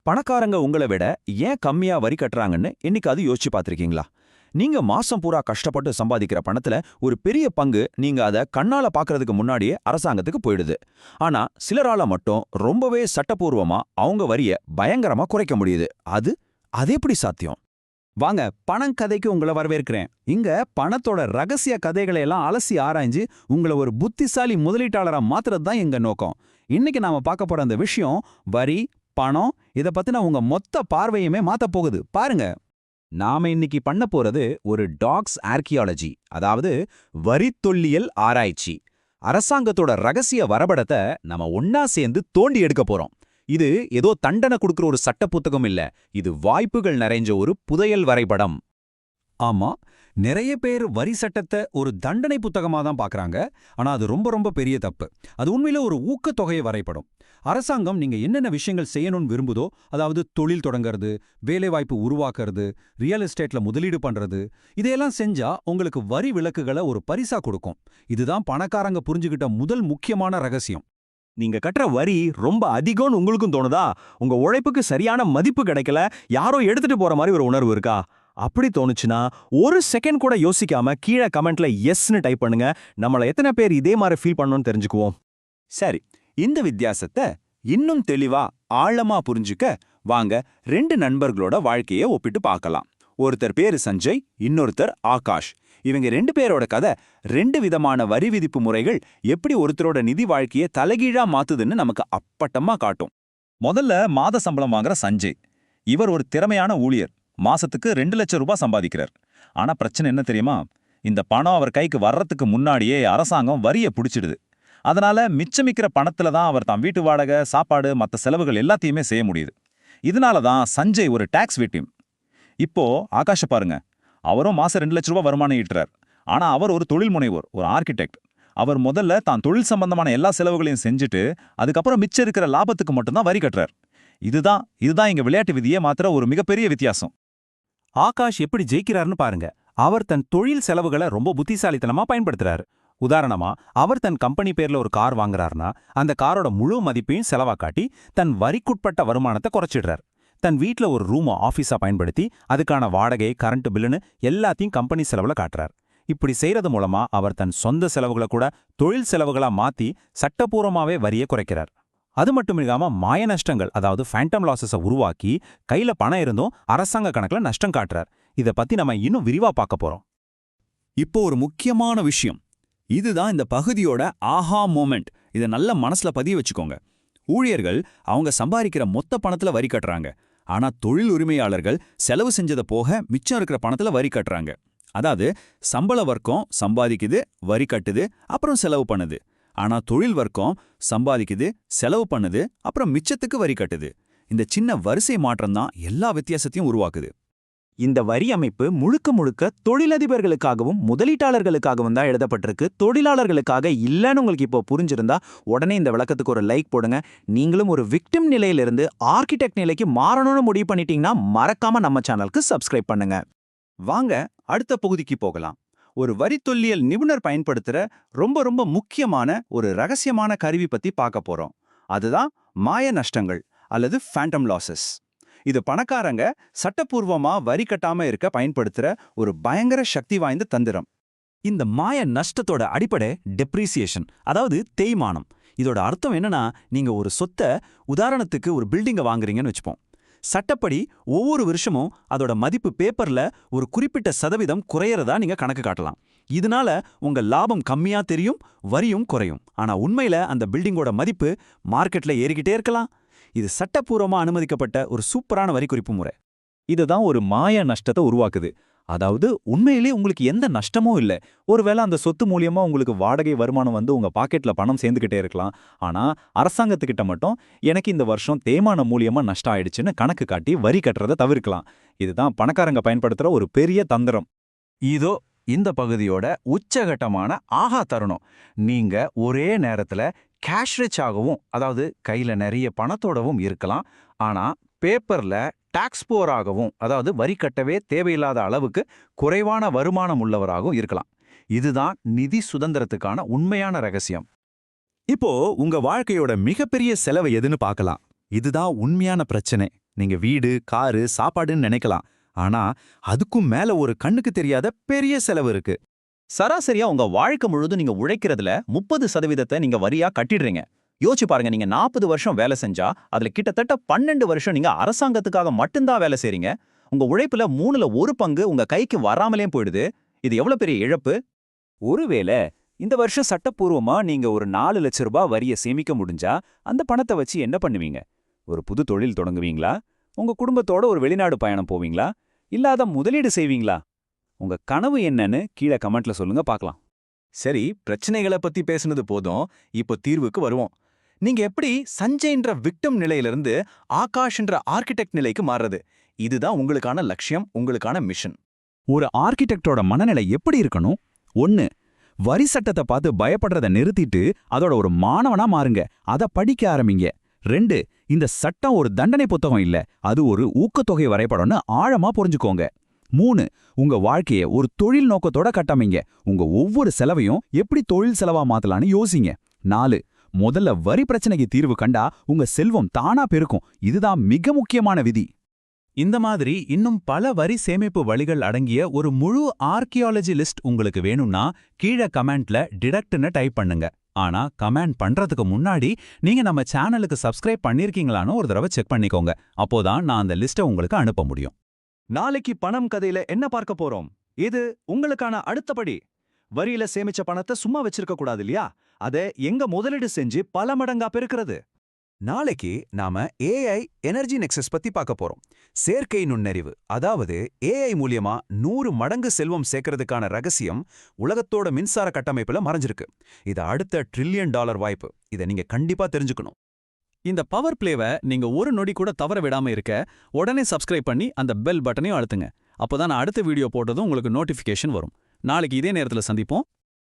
பணக்காரங்க உங்களை விட ஏன் கம்மியா வரி கட்டுறாங்கன்னு என்னைக்காவது யோசிச்சு பார்த்திருக்கீங்களா? நீங்க மாசம் பூரா கஷ்டப்பட்டு சம்பாதிக்கிற பணத்துல ஒரு பெரிய பங்கு நீங்க அதை கண்ணால பாக்குறதுக்கு முன்னாடியே அரசாங்கத்துக்கு போயிடுது. ஆனா சிலரால மட்டும் ரொம்பவே சட்டப்பூர்வமா அவங்க வரிய பயங்கரமா குறைக்க முடியுது. அது எப்படி சாத்தியம்? வாங்க, பணம் கதைக்கு உங்களை வரவேற்கிறேன். இங்க பணத்தோட ரகசிய கதைகளை எல்லாம் அலசி ஆராய்ஞ்சு உங்களை ஒரு புத்திசாலி முதலீட்டாளரா மாத்துறது தான் எங்க நோக்கம். இன்னைக்கு நாம பார்க்க போற அந்த விஷயம் வரி, பணம், இத பத்தின உங்க மொத்த பார்வையுமே மாத்த போகுது. பாருங்க. நாம இன்னைக்கு பண்ண போறது ஒரு டாக்ஸ் ஆர்கியாலஜி, அதாவது வரித்தொல்லியல் ஆராய்ச்சி. அரசாங்கத்தோட ரகசிய வரபடத்தை நம்ம ஒன்னா சேர்ந்து தோண்டி எடுக்க போறோம். இது ஏதோ தண்டனை கொடுக்கிற ஒரு சட்ட புத்தகம் இல்ல, இது வாய்ப்புகள் நிறைஞ்ச ஒரு புதையல் வரைபடம். ஆமா, நிறைய பேர் வரி சட்டத்தை ஒரு தண்டனை புத்தகமா தான் பாக்குறாங்க. ஆனா அது ரொம்ப ரொம்ப பெரிய தப்பு. அது உண்மையில ஒரு ஊக்கத்தொகையை வரைபடம். அரசாங்கம் நீங்க என்னென்ன விஷயங்கள் செய்யணும்னு விரும்புதோ, அதாவது தொழில் தொடங்கிறது, வேலைவாய்ப்பு உருவாக்குறது, ரியல் எஸ்டேட்ல முதலீடு பண்றது, இதையெல்லாம் செஞ்சா உங்களுக்கு வரி விலக்குகளை ஒரு பரிசா கொடுக்கும். இதுதான் பணக்காரங்க புரிஞ்சுகிட்ட முதல் முக்கியமான ரகசியம். நீங்க கட்டுற வரி ரொம்ப அதிகம்னு உங்களுக்கும் தோணுதா? உங்க உழைப்புக்கு சரியான மதிப்பு கிடைக்கல, யாரோ எடுத்துட்டு போற மாதிரி ஒரு உணர்வு இருக்கா? அப்படி தோணுச்சுன்னா ஒரு செகண்ட் கூட யோசிக்காம கீழே கமெண்ட்ல எஸ்ன்னு டைப் பண்ணுங்க. நம்மள எத்தனை பேர் இதே மாதிரி ஃபீல் பண்ணணும்னு தெரிஞ்சுக்குவோம். சரி, இந்த வித்தியாசத்தை இன்னும் தெளிவா ஆழமா புரிஞ்சுக்க வாங்க 2 நண்பர்களோட வாழ்க்கையை ஒப்பிட்டு பார்க்கலாம். ஒருத்தர் பேரு சஞ்சய், இன்னொருத்தர் ஆகாஷ். இவங்க 2 பேரோட கதை 2 விதமான வரி விதிப்பு முறைகள் எப்படி ஒருத்தரோட நிதி வாழ்க்கையை தலைகீழா மாத்துதுன்னு நமக்கு அப்பட்டமா காட்டும். முதல்ல மாத சம்பளம் வாங்குற சஞ்சய். இவர் ஒரு திறமையான ஊழியர். மாசத்துக்கு 2 லட்சம் ரூபாய் சம்பாதிக்கிறார். ஆனா பிரச்சனை என்ன தெரியுமா? இந்த பணம் அவர் கைக்கு வர்றதுக்கு முன்னாடியே அரசாங்கம் வரியை பிடிச்சிடுது. அதனால மிச்சமிக்கிற பணத்துல தான் அவர் தான் வீட்டு வாடகை, சாப்பாடு, மற்ற செலவுகள் எல்லாத்தையுமே செய்ய முடியுது. இதனால தான் சஞ்சய் ஒரு டாக்ஸ் விக்டிம். இப்போ ஆகாஷ பாருங்க. அவரும் மாசம் 2 லட்சம் ரூபாய் வருமானம் ஈட்டுறார். ஆனா அவர் ஒரு தொழில் முனைவோர், ஒரு ஆர்கிடெக்ட். அவர் முதல்ல தான் தொழில் சம்பந்தமான எல்லா செலவுகளையும் செஞ்சுட்டு அதுக்கப்புறம் மிச்சம் இருக்கிற லாபத்துக்கு மட்டும்தான் வரி கட்டுறார். இதுதான் இங்க விளையாட்டு விதியே மாத்திர ஒரு மிகப்பெரிய வித்தியாசம். ஆகாஷ் எப்படி ஜெயிக்கிறார்னு பாருங்க. அவர் தன் தொழில் செலவுகளை ரொம்ப புத்திசாலித்தனமா பயன்படுத்துறாரு. உதாரணமா, அவர் தன் கம்பெனி பேர்ல ஒரு கார் வாங்குறாருன்னா அந்த காரோட முழு மதிப்பையும் செலவா காட்டி தன் வரிக்குட்பட்ட வருமானத்தை குறைச்சிடுறார். தன் வீட்ல ஒரு ரூம் ஆபீஸா பயன்படுத்தி அதுக்கான வாடகை, கரண்ட் பில்லுன்னு எல்லாத்தையும் கம்பெனி செலவுல காட்டுறார். இப்படி செய்யறது மூலமா அவர் தன் சொந்த செலவுகளை கூட தொழில் செலவுகளா மாத்தி சட்டப்பூர்வமாவே வரியை குறைக்கிறார். அது மட்டும் இல்லாம மாய நஷ்டங்கள், அதாவது ஃபேண்டம் லாசஸை உருவாக்கி கையில பணம் இருந்தும் அரசாங்க கணக்குல நஷ்டம் காட்டுறார். இத பத்தி நம்ம இன்னும் விரிவா பார்க்க போறோம். இப்போ ஒரு முக்கியமான விஷயம். இதுதான் இந்த பகுதியோட ஆஹா மோமெண்ட். இதை நல்ல மனசுல பதிய வச்சுக்கோங்க. ஊழியர்கள் அவங்க சம்பாதிக்கிற மொத்த பணத்துல வரி கட்டுறாங்க. ஆனா தொழில் உரிமையாளர்கள் செலவு செஞ்சதை போக மிச்சம் இருக்கிற பணத்துல வரி கட்டுறாங்க. அதாவது சம்பள வர்க்கம் சம்பாதிக்குது, வரி கட்டுது, அப்புறம் செலவு பண்ணுது. ஆனா தொழில் வர்க்கம் சம்பாதிக்குது, செலவு பண்ணுது, அப்புறம் மிச்சத்துக்கு வரி கட்டுது. இந்த சின்ன வரிசை மாற்றம் தான் எல்லா வித்தியாசத்தையும் உருவாக்குது. இந்த வரி அமைப்பு முழுக்க முழுக்க தொழிலதிபர்களுக்காகவும் முதலீட்டாளர்களுக்காகவும் தான் எழுதப்பட்டிருக்கு. தொழிலாளர்களுக்காக இல்லைன்னு உங்களுக்கு இப்போ புரிஞ்சிருந்தா உடனே இந்த விளக்கத்துக்கு ஒரு லைக் போடுங்க. நீங்களும் ஒரு விக்டிம் நிலையிலிருந்து ஆர்கிடெக்ட் நிலைக்கு மாறணும்னு முடிவு பண்ணிட்டீங்கன்னா மறக்காம நம்ம சேனலுக்கு சப்ஸ்கிரைப் பண்ணுங்க. வாங்க அடுத்த பகுதிக்கு போகலாம். ஒரு வரித்தொல்லியல் நிபுணர் பயன்படுத்துற ரொம்ப ரொம்ப முக்கியமான ஒரு ரகசியமான கருவி பத்தி பார்க்க போறோம். அதுதான் மாய நஷ்டங்கள் அல்லது ஃபேண்டம் லாசஸ். இது பணக்காரங்க சட்டப்பூர்வமா வரி கட்டாம இருக்க பயன்படுத்துற ஒரு பயங்கர சக்தி வாய்ந்த தந்திரம். இந்த மாய நஷ்டத்தோட அடிப்படை டெப்ரீசியேஷன், அதாவது தேய்மானம். இதோட அர்த்தம் என்னன்னா, நீங்க ஒரு சொத்தை, உதாரணத்துக்கு ஒரு பில்டிங்கை வாங்குறீங்கன்னு வச்சுப்போம். சட்டப்படி ஒவ்வொரு வருஷமும் அதோட மதிப்பு பேப்பர்ல ஒரு குறிப்பிட்ட சதவீதம் குறையறதா நீங்க கணக்கு காட்டலாம். இதனால உங்க லாபம் கம்மியா தெரியும், வரியும் குறையும். ஆனா உண்மையில அந்த பில்டிங்கோட மதிப்பு மார்க்கெட்ல ஏறிக்கிட்டே இருக்கலாம். இது சட்டப்பூர்வமா அனுமதிக்கப்பட்ட ஒரு சூப்பரான வரி குறிப்பு முறை. இதுதான் ஒரு மாய நஷ்டத்தை உருவாக்குது. அதாவது உண்மையிலே உங்களுக்கு எந்த நஷ்டமும் இல்லை. ஒருவேளை அந்த சொத்து மூலியமா உங்களுக்கு வாடகை வருமானம் வந்து உங்க பாக்கெட்ல பணம் சேர்ந்துகிட்டே இருக்கலாம். ஆனா அரசாங்கத்துக்கிட்ட மட்டும் எனக்கு இந்த வருஷம் தேய்மானம் மூலியமா நஷ்டம் ஆயிடுச்சுன்னு கணக்கு காட்டி வரி கட்டுறதை தவிர்க்கலாம். இதுதான் பணக்காரங்க பயன்படுத்துற ஒரு பெரிய தந்திரம். இதோ இந்த பகுதியோட உச்சகட்டமான ஆஹா தருணம். நீங்க ஒரே நேரத்துல கேஷ் ரிச் ஆகவும், அதாவது கையில நிறைய பணத்தோடவும் இருக்கலாம். ஆனா பேப்பர்ல டாக்ஸ் போராகவும், அதாவது வரி கட்டவே தேவையில்லாத அளவுக்கு குறைவான வருமானம் உள்ளவராகவும் இருக்கலாம். இதுதான் நிதி சுதந்திரத்துக்கான உண்மையான ரகசியம். இப்போ உங்க வாழ்க்கையோட மிகப்பெரிய செலவு எதுன்னு பார்க்கலாம். இதுதான் உண்மையான பிரச்சனை. நீங்க வீடு, காரு, சாப்பாடுன்னு நினைக்கலாம். ஆனா அதுக்கும் மேல ஒரு கண்ணுக்கு தெரியாத பெரிய செலவு இருக்கு. சராசரியா உங்க வாழ்க்கை முழுதும் நீங்க உழைக்கிறதுல 30% நீங்க வரியா கட்டிடுறீங்க. யோசிச்சு பாருங்க, நீங்க 40 வருஷம் வேலை செஞ்சா அதுல கிட்டத்தட்ட 12 வருஷம் நீங்க அரசாங்கத்துக்காக மட்டும்தான் வேலை செய்றீங்க. உங்க உழைப்புல 3ல 1 பங்கு உங்க கைக்கு வராமலே போயிடுது. இது எவ்வளவு பெரிய இழப்பு? ஒருவேளை இந்த வருஷம் சட்டப்பூர்வமா நீங்க ஒரு 4 லட்சம் ரூபாய் வரிய சேமிக்க முடிஞ்சா அந்த பணத்தை வச்சு என்ன பண்ணுவீங்க? ஒரு புது தொழில் தொடங்குவீங்களா? உங்க குடும்பத்தோட ஒரு வெளிநாடு பயணம் போவீங்களா? இல்லாத முதலீடு செய்வீங்களா? உங்க கனவு என்னன்னு கீழே கமெண்ட்ல சொல்லுங்க பார்க்கலாம். சரி, பிரச்சனைகளை பத்தி பேசுனது போதும். இப்போ தீர்வுக்கு வருவோம். நீங்க எப்படி சஞ்சய்ன்ற விக்டம் நிலையிலிருந்து ஆகாஷ்ன்ற ஆர்கிடெக்ட் நிலைக்கு மாறுறது? இதுதான் உங்களுக்கான லட்சியம், உங்களுக்கான மிஷன். ஒரு ஆர்கிடெக்டோட மனநிலை எப்படி இருக்கணும்? 1. வரி சட்டத்தை பார்த்து பயப்படுறத நிறுத்திட்டு அதோட ஒரு மாணவனா மாறுங்க. அத படிக்க ஆரம்பிங்க. 2. இந்த சட்டம் ஒரு தண்டனை புத்தகம் இல்ல, அது ஒரு ஊக்கத்தொகை வரைபடம்னு ஆழமா புரிஞ்சுக்கோங்க. 3. உங்க வாழ்க்கைய ஒரு தொழில் நோக்கத்தோட கட்டமைங்க. உங்க ஒவ்வொரு செலவையும் எப்படி தொழில் செலவா மாத்தலாம்னு யோசிங்க. 4. முதல்ல வரி பிரச்சனைக்கு தீர்வு கண்டா உங்க செல்வம் தானா பெருக்கும். இதுதான் மிக முக்கியமான விதி. இந்த மாதிரி இன்னும் பல வரி சேமிப்பு வழிகள் அடங்கிய ஒரு முழு ஆர்கியாலஜி லிஸ்ட் உங்களுக்கு வேணும்னா கீழே கமெண்ட்ல டிடக்ட்னு டைப் பண்ணுங்க. ஆனா கமெண்ட் பண்றதுக்கு முன்னாடி நீங்க நம்ம சேனலுக்கு சப்ஸ்கிரைப் பண்ணிருக்கீங்களான்னு ஒரு தடவை செக் பண்ணிக்கோங்க. அப்போதான் நான் அந்த லிஸ்ட்டை உங்களுக்கு அனுப்ப முடியும். நாளைக்கு பணம் கதையில என்ன பார்க்க போறோம்? இது உங்களுக்கான அடுத்த படி. வரியில சேமிச்ச பணத்தை சும்மா வச்சிருக்க கூடாது இல்லையா? அதை எங்க முதலீடு செஞ்சு பல மடங்கா பெருக்கிறது. நாளைக்கு நாம ஏஐ எனர்ஜி நெக்ஸஸ் பத்தி பார்க்க போறோம். செயற்கை நுண்ணறிவு, அதாவது ஏஐ மூலியமா 100 மடங்கு செல்வம் சேர்க்கறதுக்கான ரகசியம் உலகத்தோட மின்சார கட்டமைப்புல மறைஞ்சிருக்கு. இது அடுத்த $1 ட்ரில்லியன் வாய்ப்பு. இதை நீங்க கண்டிப்பா தெரிஞ்சுக்கணும். இந்த பவர் பிளேவை நீங்க ஒரு நொடி கூட தவற விடாம இருக்க உடனே சப்ஸ்கிரைப் பண்ணி அந்த பெல் பட்டனையும் அழுத்துங்க. அப்பதான் நான் அடுத்த வீடியோ போட்டதும் உங்களுக்கு நோட்டிஃபிகேஷன் வரும். நாளைக்கு இதே நேரத்துல சந்திப்போம்.